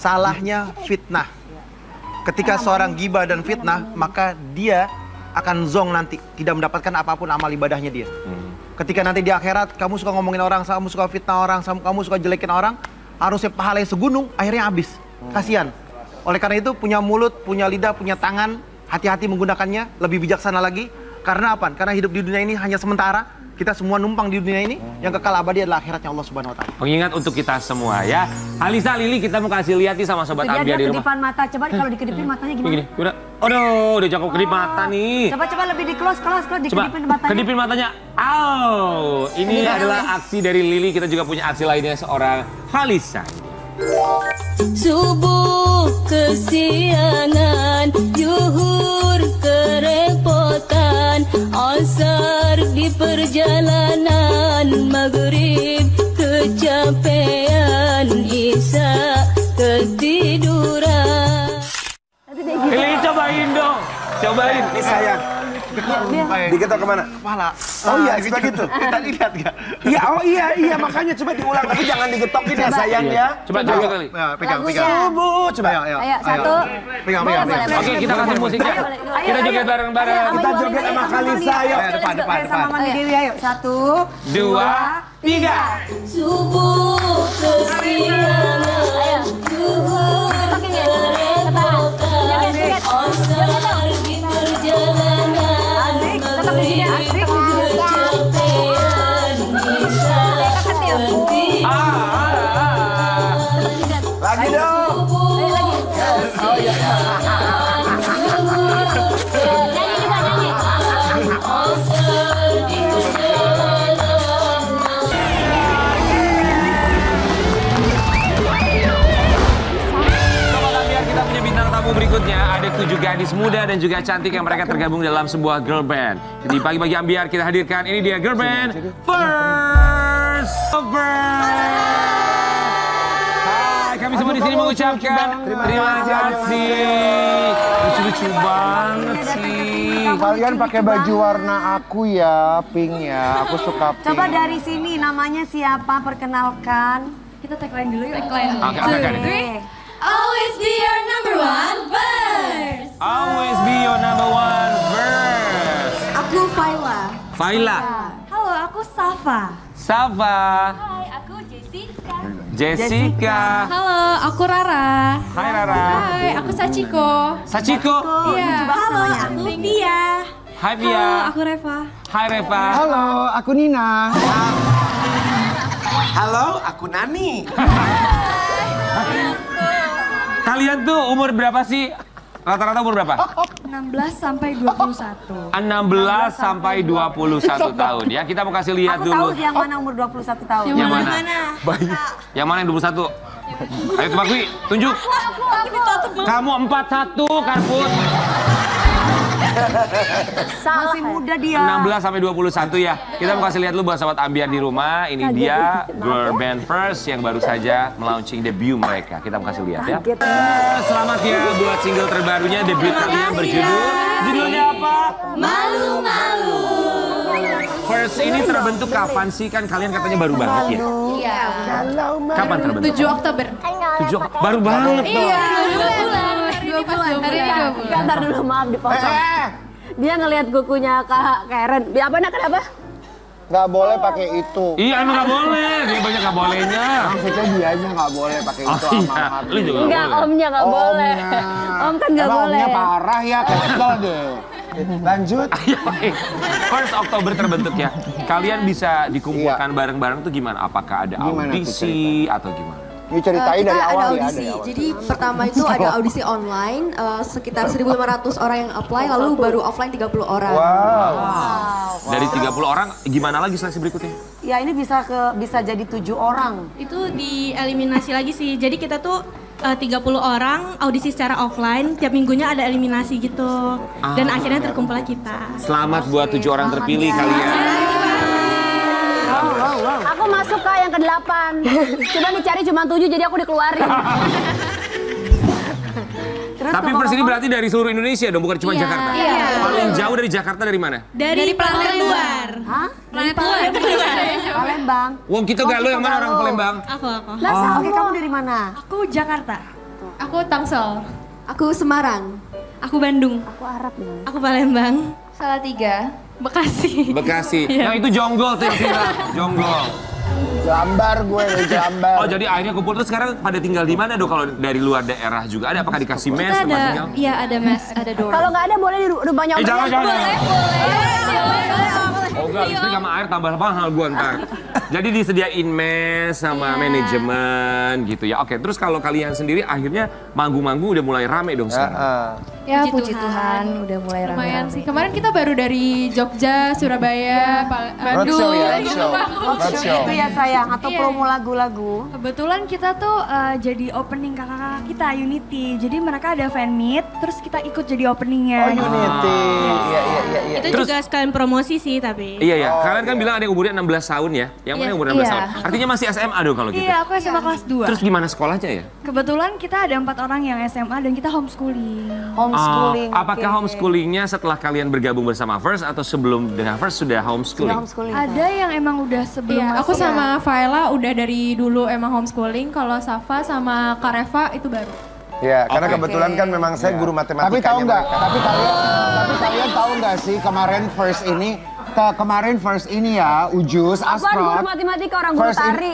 Salahnya fitnah. Ketika seorang ghibah dan fitnah, maka dia akan zong nanti, tidak mendapatkan apapun amal ibadahnya dia. Ketika nanti di akhirat kamu suka ngomongin orang, kamu suka fitnah orang, kamu suka jelekin orang, harusnya pahalanya segunung, akhirnya habis. Kasihan. Oleh karena itu punya mulut, punya lidah, punya tangan, hati-hati menggunakannya, lebih bijaksana lagi. Karena apa? Karena hidup di dunia ini hanya sementara. kita semua numpang di dunia ini, yang kekal abadi adalah akhiratnya Allah Subhanahu wa taala. Pengingat untuk kita semua ya. Alisa, Lili, kita mau kasih lihat nih sama sobat Dia Ambiar di rumah. kedipan mata. Coba kalau dikedipin matanya gimana? Gini, udah. Aduh, udah cukup kedip mata nih. Coba lebih di close Coba dikedipin matanya. kedipin matanya. Au, ini adalah aksi dari Lili. Kita juga punya aksi lainnya seorang Halisa. Subuh kesiangan, zuhur kerepotan, asar di perjalanan, maghrib kecapean, isya ketiduran. Lili cobain dong, cobain. Ini sayang. Diketok kemana? Kepala. Oh iya, suka gitu. Tadi lihat gak? Iya, oh iya, makanya coba diulang. Tapi jangan digetokin ya sayang ya. Coba coba kali. Ya, pegang. Subuh, coba. Ayo, satu. Pegang. Oke, kita kasih musiknya. Kita joget bareng-bareng. Kita joget sama Kalisa, yuk. Depan. Sama Mami Dewi, ayo. 1, 2, 3. Subuh kesiangan, zuhur kerepotan, asar di perjalanan, maghrib kecapean, isya ketiduran. Lagi dong. Berikutnya ada 7 gadis muda dan juga cantik yang mereka tergabung dalam sebuah girl band. Jadi pagi-pagi Ambiar kita hadirkan ini dia girl band First Hai, kami semua di sini mengucapkan terima kasih. Lucu-lucu banget sih. Kalian pakai baju warna aku ya, pink ya. Aku suka pink. Coba dari sini namanya siapa? Perkenalkan. Kita tagline dulu yuk. Tagline. Oke. Always be your number one verse. Always be your number one verse. Aku Faila. Faila. Halo, aku Safa. Safa. Hai, aku Jessica. Jessica. Halo, aku Rara. Hai Rara. Hai, aku Sachiko. Sachiko. Iya. Halo, aku Pia. Hai Pia. Halo, aku Reva. Hai Reva. Halo, aku Nina. Halo, aku Nani. Kalian tuh umur berapa sih? Rata-rata umur berapa? 16 sampai 21. 16 sampai 21 tahun ya. Kita mau kasih lihat Aku dulu. tahu yang mana umur 21 tahun. Yang mana? Yang mana yang 21? Ayo Mbak Kwi, tunjuk. Kamu 41, Karput. Masih muda dia. 16 sampai 21 ya. Kita mau kasih lihat dulu buat sahabat Ambiar di rumah. Ini dia girl band First yang baru saja melaunching debut mereka. Kita mau kasih lihat ya. Selamat ya buat single terbarunya, debut kalian berjudul. Judulnya apa? Malu-malu. First ini terbentuk kapan sih? Kan kalian katanya baru banget ya? Iya. Kapan terbentuk? 7 Oktober. 7 baru banget dong. Iya, 2 bulan. Hari ini 2 bulan. Ntar dulu, maaf dipotong. Dia ngelihat kukunya Kak Karen. Apa nak kenapa? Nggak boleh pakai itu. Iya emang nggak boleh, dia banyak nggak bolehnya. Maksudnya dianya nggak boleh pakai itu Oh sama iya, Habib. lu juga Enggak, nggak boleh. omnya nggak boleh. Om kan nggak Emang boleh. omnya parah ya, kesel deh. Lanjut. Ayo, oke. First Oktober terbentuk ya. Kalian bisa dikumpulkan bareng-bareng tuh gimana? Apakah ada Gimana tuh audisi atau gimana? Ini ceritain dari Kita awal ada ya. audisi. Dari awal. Jadi pertama itu ada audisi online, sekitar 1.500 orang yang apply, lalu baru offline 30 orang. Wow. Dari 30 orang, gimana lagi seleksi berikutnya? Ya ini bisa jadi 7 orang. Itu dieliminasi lagi sih. Jadi kita tuh 30 orang audisi secara offline, tiap minggunya ada eliminasi gitu. Dan akhirnya terkumpullah kita. Selamat buat 7 orang terpilih kalian. Aku masuk Kak yang ke-8. Coba dicari cuma 7 jadi aku dikeluarin. Tapi First ini berarti dari seluruh Indonesia dong, bukan cuma Jakarta? Iya. Paling jauh dari Jakarta dari mana? Dari planet luar. Hah? Planet luar. Palembang. Wong kita Galuh yang mana orang Palembang? Aku. Oke, kamu dari mana? Aku Jakarta. Aku Tangsel. Aku Semarang. Aku Bandung. Aku Arab ya. Aku Palembang. Salatiga. Bekasi. Bekasi. Iya. Yang itu Jonggol tuh yang tinggal. Jonggol. Jelambar gue, Jelambar. Oh jadi akhirnya kumpul tuh sekarang pada tinggal di mana dong kalau dari luar daerah juga ada? Apakah dikasih mes Kita tempat ada, tinggal? iya ada mes, ada dorm. Kalau nggak ada boleh di rumahnya Om. Jangan. Boleh. Oke Enggak, listrik sama air tambah mahal gua ntar. Jadi disediain mes sama manajemen gitu ya. Oke, terus kalau kalian sendiri akhirnya manggung-manggung udah mulai rame dong sekarang. Ya puji Tuhan udah mulai Lumayan rame-rame. sih. Kemarin kita baru dari Jogja, Surabaya, Bandung. Roadshow ya, Gitu, roadshow. Bang. Roadshow. Itu ya sayang, atau Iya. promo lagu-lagu. Kebetulan kita tuh jadi opening kakak-kakak kita Unity. Jadi mereka ada fan meet, terus kita ikut jadi openingnya. Oh, Unity. Iya. Itu Terus- juga sekalian promosi sih tapi. Iya ya, kalian kan bilang ada yang umurnya 16 tahun ya. Yang mana yang umur 16 Iya. tahun? Artinya masih SMA dong kalau gitu. Iya, aku SMA kelas 2. Terus gimana sekolahnya ya? Kebetulan kita ada 4 orang yang SMA dan kita homeschooling. Homeschooling. Apakah homeschoolingnya setelah kalian bergabung bersama First atau sebelum dengan First sudah homeschooling? Ada yang emang udah sebelum Iya, aku masuk. sama Faela udah dari dulu emang homeschooling. Kalau Safa sama Kak Reva itu baru. Ya, karena Oke. kebetulan kan memang saya guru matematika. Tapi tahu nggak? Tapi kalian tahu nggak sih kemarin first ini ya, Ujus, Apaan guru Asprot. matematika orang guru First tari.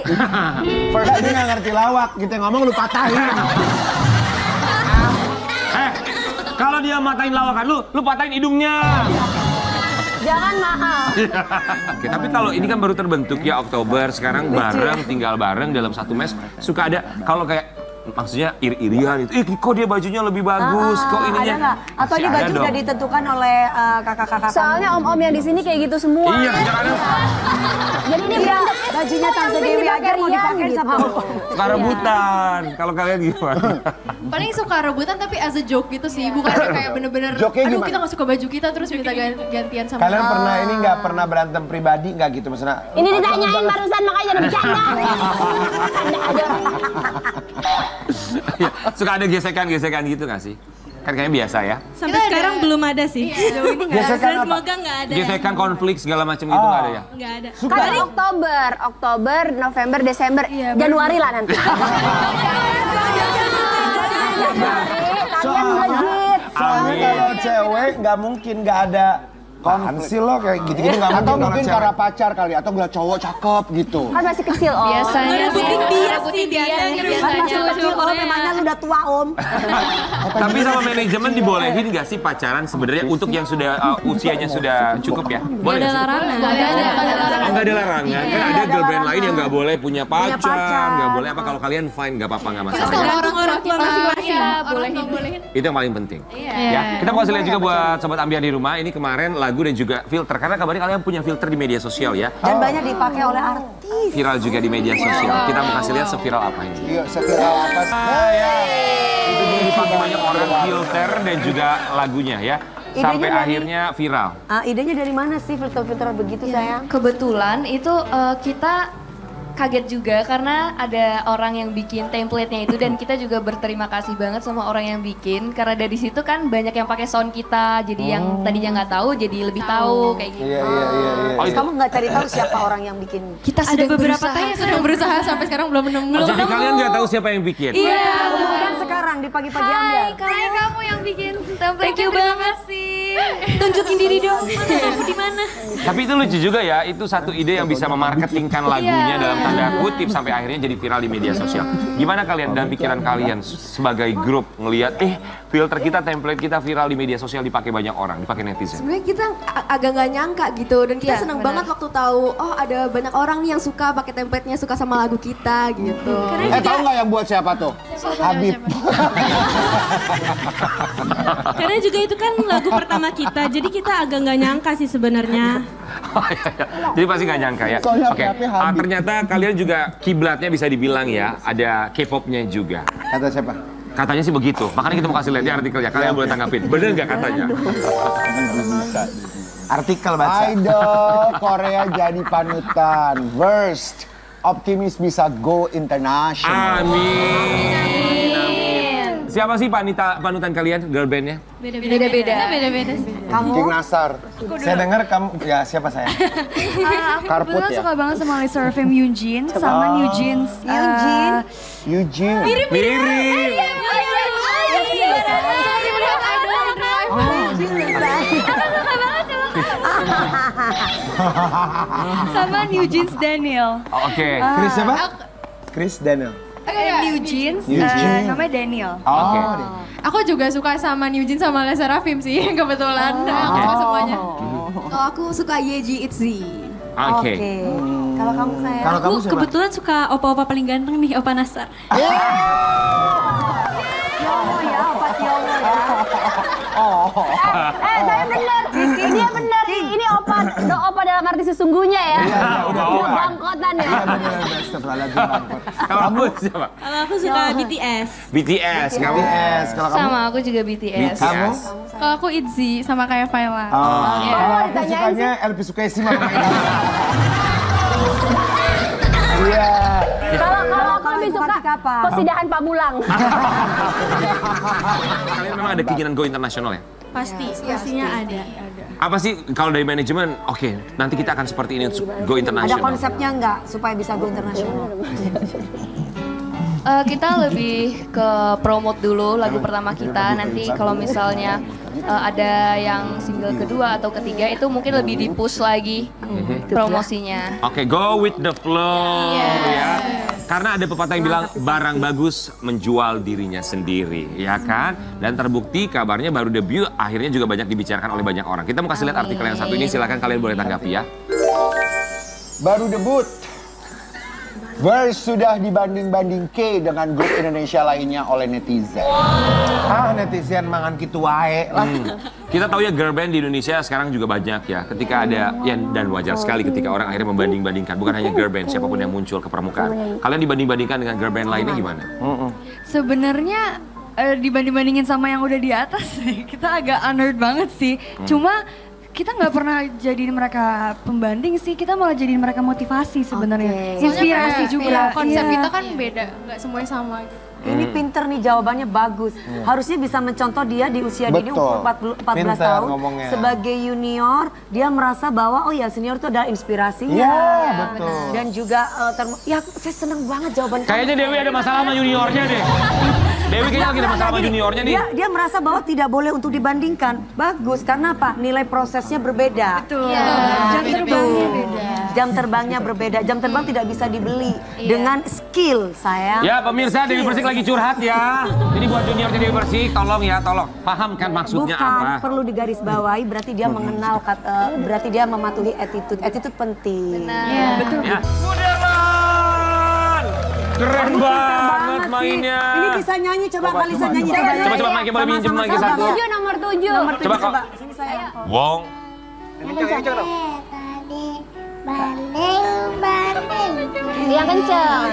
First ini nggak ngerti lawak, kita ngomong lu patahin. Kalau dia matain lawakan lu patahin hidungnya. Jangan mahal. Oke, tapi kalau ini kan baru terbentuk ya Oktober, sekarang bareng, tinggal bareng dalam satu mes, suka ada kalau kayak maksudnya iri-irian itu, kok dia bajunya lebih bagus, kok ininya. Ada nggak? Atau ini Masih baju ada udah dong. ditentukan oleh kakak-kakak Soalnya om-om yang di sini kayak gitu semua. Iya, kadang-kadang Jadi ini Iya, bentuknya bajunya Tante samping Dewi dipakai aja mau Rian dipakai gitu. sama om. suka rebutan. Kalau kalian gimana? Paling suka rebutan tapi as a joke gitu sih, bukan kayak bener-bener Joke-nya aduh gimana? kita gak suka baju kita terus minta gantian sama Kalian pernah ini nggak pernah berantem pribadi nggak gitu maksudnya? Ini ditanyain barusan makanya jadi bercanda. Ya, suka ada gesekan-gesekan gitu nggak sih? Kan kayaknya biasa ya. Sampai sekarang belum ada sih. Sejauh ini nggak ada. Gesekan Dan apa? semoga nggak ada. Gesekan konflik segala macam gitu nggak ada ya? Nggak ada. Kan Oktober, November, Desember, Januari lah nanti. Kalian legit. Soalnya kalau cewek nggak mungkin nggak ada konflik. Sih lo kayak gitu-gitu nggak mungkin. Atau kalau mungkin cewek. karena pacar kali, atau ngeliat cowok cakep gitu. Kan masih kecil om. Biasanya Ngerebutin dia sih biasanya. biasanya. Masih kecil om, memangnya lu udah tua om. Tapi sama manajemen dibolehin nggak sih pacaran sebenarnya untuk yang sudah usianya sudah cukup ya? Boleh nggak sih? Nggak ada larangan. Oh, nggak ada larangan. Kan ada girlfriend lain yang nggak boleh punya pacar. pacar, nggak boleh apa kalau kalian fine nggak apa-apa nggak masalah. Kalau orang tua masing-masing. bolehin. Itu yang paling penting. Iya. Ya, kita mau kasih lihat juga buat sobat Ambiar di rumah. Ini kemarin lagu dan juga filter karena kabarnya kalian punya filter di media sosial ya. Dan banyak dipakai oleh artis. Viral juga di media sosial. Kita mau kasih lihat seviral apa ini. Iya, seviral apa sih? Itu juga dipakai banyak orang filter dan juga lagunya ya. Sampai dari- akhirnya viral. Idenya dari mana sih filter-filter begitu sayang? Kebetulan itu kita kaget juga karena ada orang yang bikin template-nya itu dan kita juga berterima kasih banget sama orang yang bikin karena dari situ kan banyak yang pakai sound kita jadi yang tadinya nggak tahu jadi lebih tahu kayak gitu. Iya. Oh, itu. Kamu nggak cari tahu siapa orang yang bikin? Kita Ada sedang beberapa berusaha. tanya sedang berusaha sampai sekarang belum nemu. Oh, jadi kalian nggak tahu siapa yang bikin? Iya, mudah-mudahan sekarang di pagi-pagi Ambiar. Hai kamu yang bikin template. Thank you banget sih. Tunjukin diri dong. Mana kamu di mana? Tapi itu lucu juga ya, itu satu ide yang bisa memarketingkan lagunya dalam tanda kutip sampai akhirnya jadi viral di media sosial. Gimana kalian dan pikiran kalian sebagai grup ngelihat filter kita, template kita viral di media sosial dipakai banyak orang, dipakai netizen. Sebenarnya kita agak nggak nyangka gitu dan kita Iya, seneng benar. banget waktu tahu oh ada banyak orang nih yang suka pakai template-nya suka sama lagu kita gitu. Tahu nggak yang buat siapa tuh? Habib. Karena juga itu kan lagu pertama kita, jadi kita agak nggak nyangka sih sebenarnya. Oh, iya, iya. Jadi pasti nggak nyangka ya. Soalnya Oke, HP habis. ternyata kalian juga kiblatnya bisa dibilang ya, ada K-popnya juga. Kata siapa? Katanya sih begitu, makanya kita mau kasih lihat di artikelnya. Kalian boleh tanggapin, bener nggak katanya? Artikel baca. Idol Korea jadi panutan. Worst. Optimis bisa go international. Amin. Siapa sih panutan kalian, girl bandnya? Beda-beda. King Nasar. Saya dengar kamu, ya siapa saya? Aku Karput kebetulan ya? suka banget sama Lisa Fame Eugene sama New Jeans. Eugene. Mirip. Sama New Jeans Daniel. Oke. Chris siapa? Chris Daniel. New Jeans, namanya Daniel. Aku juga suka sama New Jeans sama Les Seraphim sih, kebetulan. Aku suka semuanya. Kalau aku suka Yeji Itzy. Oke. Kalau kamu saya? Kalau kamu kebetulan suka opa-opa paling ganteng nih, Opa Nasar. Yowo ya, Opa Yowo ya. Saya bener, dia bener. Ini opa dalam arti sesungguhnya ya. Udah bangkotan ya. Kalau kamu siapa? Kalau aku suka BTS. BTS, kamu? Kalau kamu? Sama, aku juga BTS. Kamu? Kalau aku Itzy sama kayak Viola. Aku sukanya Elvi Sukaisi sama Iya. Kalau aku lebih suka Kosidahan Pamulang. Kalian memang ada keinginan go internasional ya? Pastinya ada. Apa sih kalau dari manajemen? Oke, nanti kita akan seperti ini untuk go Ada internasional. konsepnya nggak supaya bisa go internasional? Kita lebih ke promote dulu lagu pertama kita. Nanti kalau misalnya ada yang single kedua atau ketiga itu mungkin lebih di-push lagi promosinya. Oke, go with the flow ya. Karena ada pepatah yang bilang barang bagus menjual dirinya sendiri, ya kan? Dan terbukti kabarnya baru debut, akhirnya juga banyak dibicarakan oleh banyak orang. Kita mau kasih lihat artikel yang satu ini, silakan kalian boleh tanggapi ya. Baru debut. Verse sudah dibanding-banding dengan grup Indonesia lainnya oleh netizen. Netizen mangan kitu wae lah. Kita tahu ya girl band di Indonesia sekarang juga banyak ya. Ketika ada, ya, dan wajar sekali ketika orang akhirnya membanding-bandingkan. Bukan hanya girl band, siapapun yang muncul ke permukaan. Kalian dibanding-bandingkan dengan girl band lainnya gimana? Sebenarnya dibanding-bandingin sama yang udah di atas, kita agak unheard banget sih. Cuma kita nggak pernah jadiin mereka pembanding sih, kita malah jadiin mereka motivasi sebenarnya. Inspirasi juga. Konsep kita kan beda, nggak semuanya sama gitu. Ini pinter nih, jawabannya bagus. Harusnya bisa mencontoh dia di usia dini umur 14 tahun. Ngomongnya. Sebagai junior, dia merasa bahwa oh ya senior itu adalah inspirasinya. Iya, betul. Dan juga, ya saya seneng banget jawaban kamu. Kayaknya Dewi ada masalah sama juniornya deh. Dewi kayaknya lagi ada masalah sama juniornya nih. Dia merasa bahwa tidak boleh untuk dibandingkan. Bagus, karena apa? Nilai prosesnya berbeda. Betul. Jam terbangnya beda. Jam terbangnya berbeda. Jam terbang tidak bisa dibeli dengan skill, sayang. Ya pemirsa, Dewi Persik lagi curhat ya. Ini buat juniornya Dewi Persik, tolong ya, tolong. Paham kan maksudnya Bukan, apa? perlu digarisbawahi, berarti dia mengenal, berarti dia mematuhi attitude. Attitude penting. Iya, betul. Ya. Keren banget mainnya. Ini bisa nyanyi, coba Kalisa nyanyi. Coba Mike boleh minjem lagi satu. Nomor 7. Coba kok. Sini saya. Wong. Banding. Yang kenceng.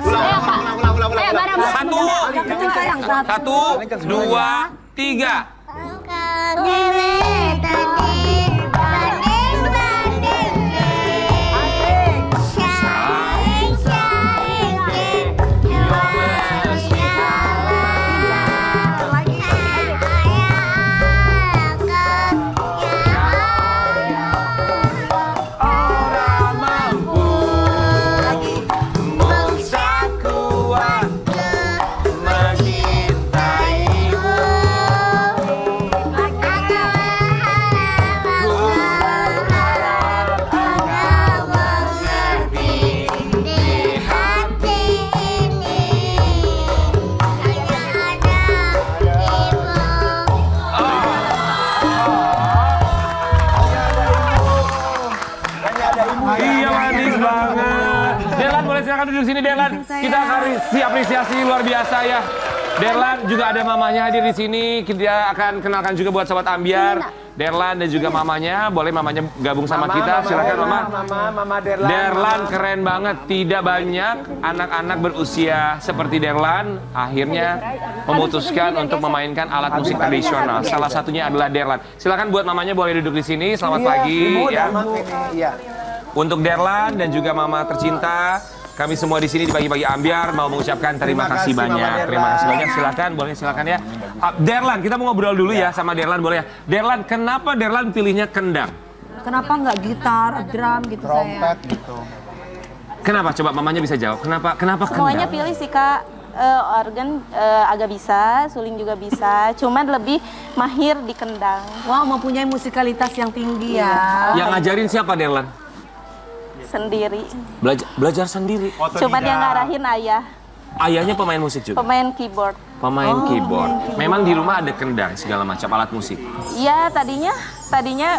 Ayo Kak. Ayo bareng. Satu, dua, tiga. Iya manis banget. Delan boleh silakan duduk sini Delan. Kita kasih apresiasi luar biasa ya. Delan juga ada mamanya hadir di sini. Kita akan kenalkan juga buat sobat Ambiar. Derlan dan juga mamanya, boleh mamanya gabung sama kita, silakan Mama. Mama Derlan. Derlan keren banget, tidak banyak anak-anak berusia seperti Derlan akhirnya memutuskan untuk memainkan alat musik tradisional. Salah satunya adalah Derlan. Silakan buat mamanya boleh duduk di sini. Selamat pagi ya. Untuk Derlan dan juga mama tercinta, kami semua di sini di Pagi-Pagi Ambiar mau mengucapkan terima kasih banyak. Terima kasih banyak. Silakan, boleh silakan ya. Derlan, kita mau ngobrol dulu ya sama Derlan, boleh ya. Derlan, kenapa Derlan pilihnya kendang? Kenapa nggak gitar, drum gitu Trompet saya? gitu. Kenapa? Coba mamanya bisa jawab. Kenapa Semuanya kendang? pilih sih Kak. Organ agak bisa, suling juga bisa. Cuman lebih mahir di kendang. Wow, mempunyai musikalitas yang tinggi ya. Yang ngajarin siapa Derlan? Sendiri. Belajar sendiri. Cuman yang ngarahin ayah. Ayahnya pemain musik juga? Pemain keyboard. Pemain keyboard. Memang di rumah ada kendang segala macam alat musik? Iya, tadinya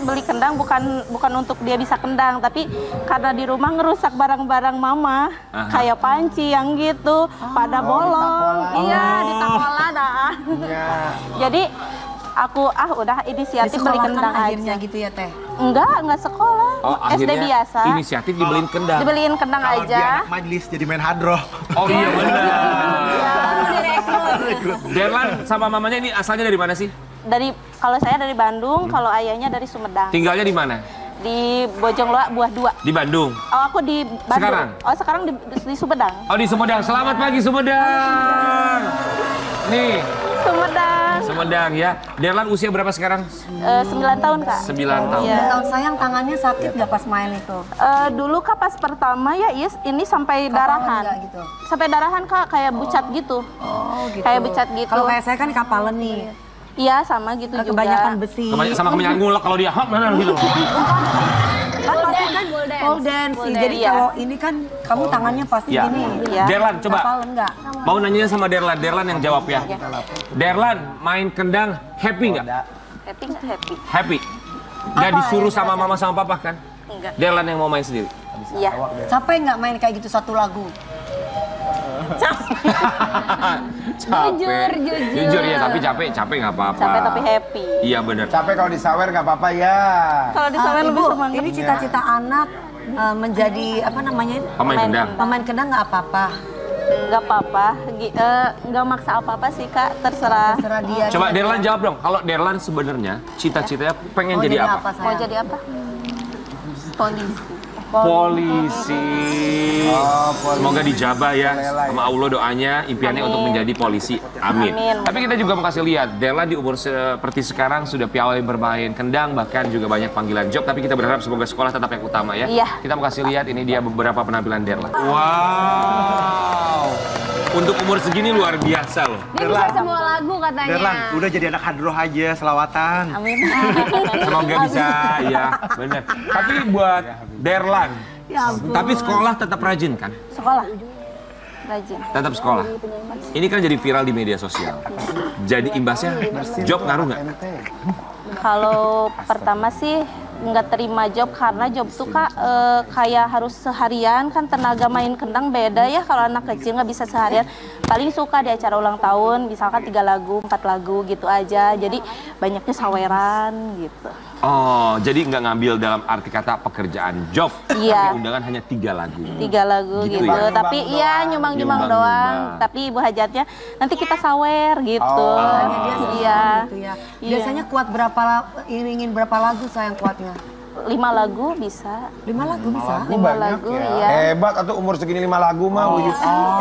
beli kendang bukan untuk dia bisa kendang, tapi karena di rumah ngerusak barang-barang mama. Kayak panci yang gitu, pada bolong. Iya, ditakola dah. Jadi aku udah inisiatif beli kendang aja. Gitu ya Teh? Enggak sekolah. SD biasa. Inisiatif dibeliin kendang. Dibeliin kendang Kalau aja. dia anak majelis jadi main hadroh. Oh iya benar. Derlan sama mamanya ini asalnya dari mana sih? Kalau saya dari Bandung, kalau ayahnya dari Sumedang. Tinggalnya di mana? Di Bojongloa Buah 2. Di Bandung. Oh, aku di Bandung. Sekarang? Oh, sekarang di Sumedang. Oh, di Sumedang. Selamat pagi Sumedang. Nih. Sumedang ya. Derlan usia berapa sekarang? 9 tahun, Kak. 9 tahun. Iya. Tahun sayang tangannya sakit nggak pas main itu? Dulu Kak pas pertama ya ini sampai darahan. Gitu? Sampai darahan Kak, kayak bucat gitu. Oh gitu. Kayak bucat gitu. Kalau kayak saya kan kapalan nih. Iya, sama gitu juga. Kebanyakan besi. Kebanyakan ngulek kalau dia mana gitu. Kan pasti kan pole dance. Jadi kalau ini kan kamu tangannya pasti gini. Iya. Derlan coba. Kapalan nggak? Mau nanya sama Derlan. Derlan yang jawab ya. Derlan main kendang happy nggak? Happy nggak happy? Happy. Nggak disuruh sama mama sama papa kan? Enggak. Derlan yang mau main sendiri. Iya. Capek nggak main kayak gitu satu lagu? Jujur ya, tapi capek nggak apa-apa. Capek tapi happy. Iya benar. Capek kalau disawer nggak apa-apa ya. Kalau disawer lebih Ibu, semangat. ini cita-cita anak menjadi apa namanya? Pemain kendang. Pemain kendang nggak apa-apa. Nggak apa-apa, nggak maksa apa-apa sih Kak, terserah. Terserah dia. Coba Derlan jawab dong. Kalau Derlan sebenarnya cita-citanya pengen jadi apa? Mau jadi apa? Polisi. Semoga dijabah ya sama Allah doanya, impiannya untuk menjadi polisi. Amin. Tapi kita juga mau kasih lihat, Derlan di umur seperti sekarang sudah piawai bermain kendang, bahkan juga banyak panggilan job. Tapi kita berharap semoga sekolah tetap yang utama ya. Iya. Kita mau kasih lihat, ini dia beberapa penampilan Derlan. Wow. Untuk umur segini luar biasa loh. Dia bisa semua lagu katanya. Derlan, udah jadi anak hadroh aja, selawatan. Amin. Semoga bisa, ya benar. Tapi buat Derlan, tapi sekolah tetap rajin kan? Sekolah. Rajin. Tetap sekolah. Ini kan jadi viral di media sosial. Jadi imbasnya job ngaruh nggak? Kalau pertama sih nggak terima job karena job tuh Kak kayak harus seharian, kan tenaga main kendang beda ya. Kalau anak kecil nggak bisa seharian, paling suka di acara ulang tahun misalkan 3 lagu 4 lagu gitu aja, jadi banyaknya saweran gitu. Oh, jadi nggak ngambil dalam arti kata pekerjaan job, Iya. tapi undangan hanya 3 lagu. 3 lagu gitu, ya? tapi iya nyumbang-nyumbang doang, tapi ibu hajatnya nanti kita sawer gitu. Iya. Gitu ya. Biasanya kuat iringin berapa lagu sayang kuatnya? 5 lagu bisa. 5 lagu bisa? 5 lagu, iya. Hebat, atau umur segini 5 lagu mah.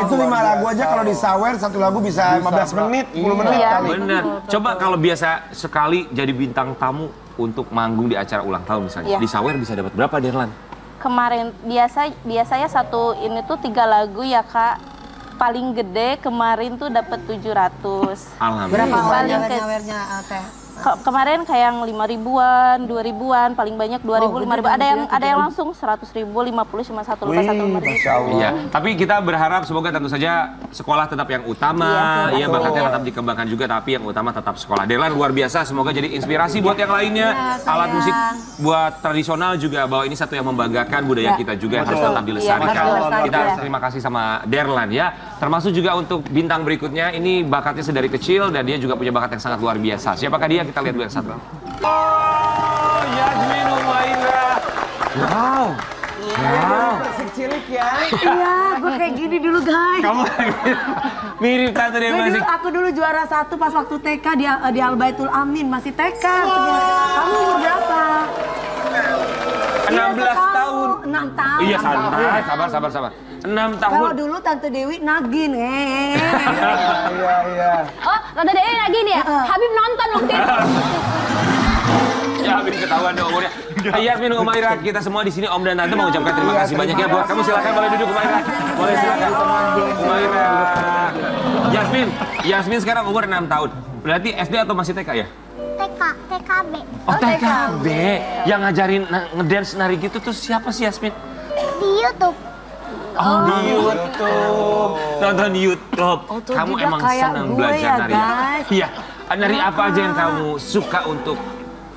Itu 5 lagu aja kalau disawer 1 lagu bisa 15 menit, 10 menit kali. Bener. Coba kalau biasa sekali jadi bintang tamu untuk manggung di acara ulang tahun misalnya, Iya. di sawer bisa dapat berapa Derlan? Kemarin biasanya satu ini tuh 3 lagu ya Kak. Paling gede kemarin tuh dapat 700. Alhamdulillah. Berapa Paling nyawernya Teh? Kemarin kayak yang 5.000-an, 2.000-an, paling banyak 2.000, 5.000. Ada yang langsung 100.000, 50 cuma satu lupa satu lembar. Iya, tapi kita berharap semoga tentu saja sekolah tetap yang utama, ya bakatnya tetap dikembangkan juga, tapi yang utama tetap sekolah. Derlan luar biasa, semoga jadi inspirasi buat yang lainnya. Alat musik buat tradisional juga, bahwa ini satu yang membanggakan budaya kita juga yang harus tetap dilestarikan. Kita harus terima kasih sama Derlan ya. Termasuk juga untuk bintang berikutnya, ini bakatnya sedari kecil dan dia juga punya bakat yang sangat luar biasa. Siapakah dia? Kita lihat dulu yang satu. Oh, Yasmin Umaira. Wow. Wow. Cilik ya. Iya, gue kayak gini dulu guys. Kamu mirip Tante Dewi. Aku dulu juara 1 pas waktu TK di Al Baitul Amin, masih TK. Kamu umur berapa? 16 tahun. 6 tahun. Iya santai, sabar. 6 tahun. Kalau dulu Tante Dewi nagin. Iya. Oh, Tante Dewi lagi nih ya? Habib nonton waktu itu. Ya, Habib ketahuan dong umurnya. Yasmin Umaira, kita semua di sini Om dan Tante mau ucapkan terima kasih banyak ya buat kamu. Silakan boleh duduk Umaira. Boleh silakan. Umaira. Yasmin sekarang umur 6 tahun. Berarti SD atau masih TK ya? TKB. Oh, TKB. Yang ngajarin ngedance nari gitu tuh siapa sih Yasmin? Di YouTube. Di YouTube. Nonton YouTube. Kamu emang senang belajar nari ya? Iya. Nari apa aja yang kamu suka untuk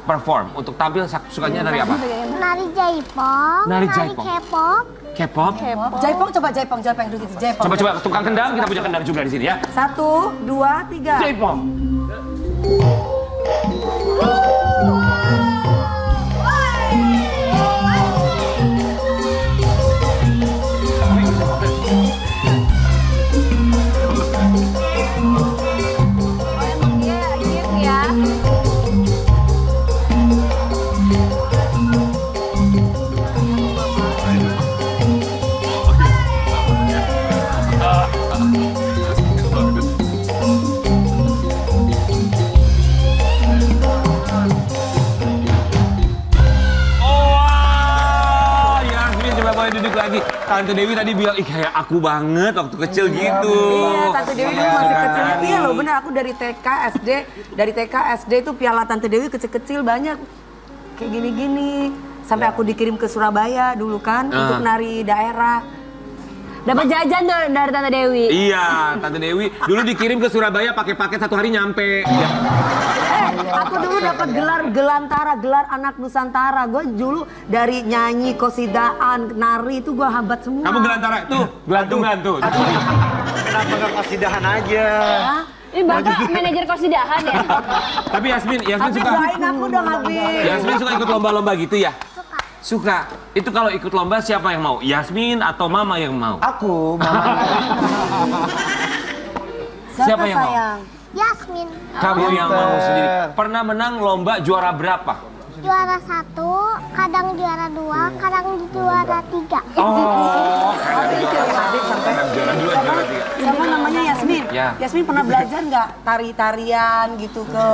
perform? Untuk tampil sukanya nari apa? Nari jaipong, Nari K-pop. K-pop? Jaipong coba jaipong dulu gitu. Jaipong. Coba tukang kendang, kita punya kendang juga di sini ya. 1, 2, 3. Jaipong. Duduk lagi. Tante Dewi tadi bilang, ih kayak aku banget waktu kecil gitu. Iya, Tante Dewi dulu masih kecil. Iya loh, benar. Aku dari TK, SD. Dari TK, SD itu piala Tante Dewi kecil-kecil banyak. Kayak gini-gini. Sampai aku dikirim ke Surabaya dulu kan, untuk nari daerah. Dapat jajan dari Tante Dewi. Iya, Tante Dewi dulu dikirim ke Surabaya pakai paket 1 hari nyampe. Aku dulu dapat gelar anak Nusantara. Gue dulu dari nyanyi, kosidaan, nari itu gue habat semua. Kamu gelantara itu gelantungan tuh. Kenapa gak kosidahan aja? Ini Bapak manajer kosidahan ya? Tapi Yasmin suka. Tapi aku udah habis. Yasmin suka ikut lomba-lomba gitu ya? Suka. Itu kalau ikut lomba siapa yang mau? Yasmin atau Mama yang mau? Aku, Mama. Siapa yang mau? Yasmin. Kamu yang mau sendiri. Pernah menang lomba juara berapa? Juara 1, kadang juara 2, kadang juara 3. Oh, kadang juara 2, juara 3. Sama namanya Yasmin. Ya. Yasmin pernah belajar nggak tari-tarian gitu ke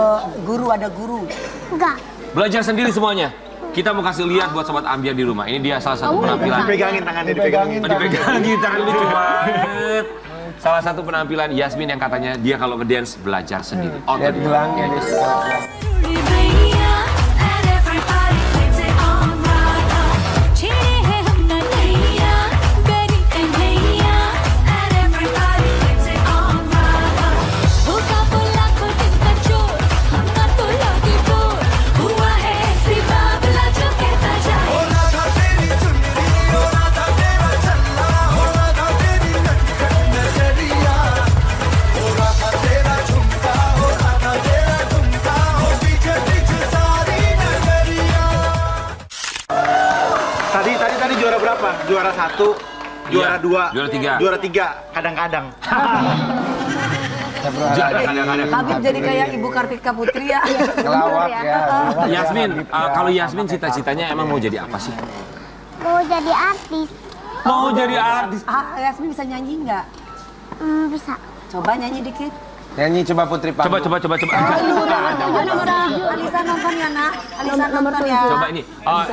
guru, ada guru? Enggak. Belajar sendiri semuanya? Kita mau kasih lihat buat sobat Ambiar di rumah. Ini dia salah satu penampilan. Dipegangin tangannya, dipegangin. Dipegangin tangan lucu banget. Salah satu penampilan Yasmin yang katanya dia kalau ngedance belajar sendiri. Lihat gelangnya di sekolah. Tadi juara berapa? Juara 1, juara 2, juara 3. Juara 3, kadang-kadang. Habib jadi kayak Ibu Kartika Putri ya. Ngelawak ya. Yasmin, kalau Yasmin cita-citanya emang mau jadi apa sih? Mau jadi artis. Mau jadi artis? Yasmin bisa nyanyi nggak? Bisa. Coba nyanyi dikit. Nyanyi coba Putri Panggung. Coba. Alisa nonton ya nak. Alisa nonton ya. Coba ini.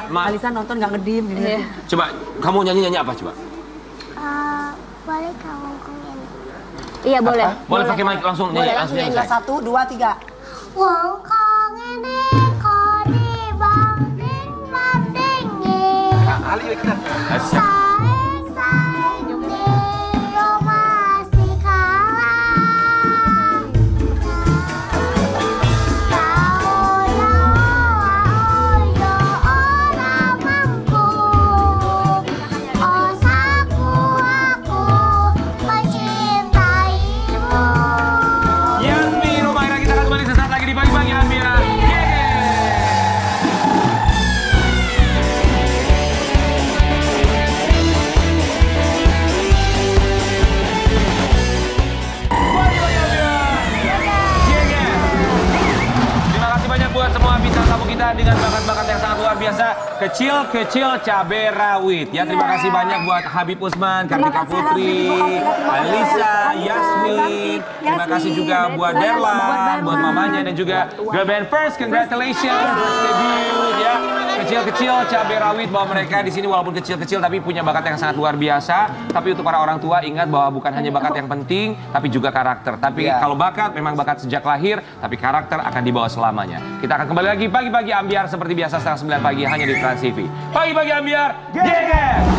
Alisa nonton nggak ngedim. Coba kamu nyanyi apa coba? Boleh kamu nyanyi? Iya boleh. Boleh pakai mic langsung nyanyi. Langsung nyanyi. 1, 2, 3. Wong kong ini kodi bang ding bang ding ye. Ali kita. Saeng saeng ding yo masih kalah. Kau yo orang mampu. Osaku aku mencintaimu. Yasmin, Rumaira kita akan kembali sesaat lagi di Pagi-Pagi Ambiar. Buat semua bintang tamu kita dengan bakat-bakat yang sangat luar biasa. Kecil cabai rawit. Ya terima kasih banyak buat Habib Usman, Kartika Putri, Alisa, Yasmin. Terima kasih juga buat Derla, buat mamanya dan juga girl band First. Congratulations, first debut ya. Kecil cabai rawit bahwa mereka di sini walaupun kecil-kecil tapi punya bakat yang sangat luar biasa. Tapi untuk para orang tua ingat bahwa bukan hanya bakat yang penting tapi juga karakter. Tapi kalau bakat memang bakat sejak lahir, tapi karakter akan dibawa selamanya. Kita akan kembali lagi Pagi-Pagi Ambiar seperti biasa setengah 9 pagi hanya di Trans TV. Pagi-Pagi Ambiar, geger!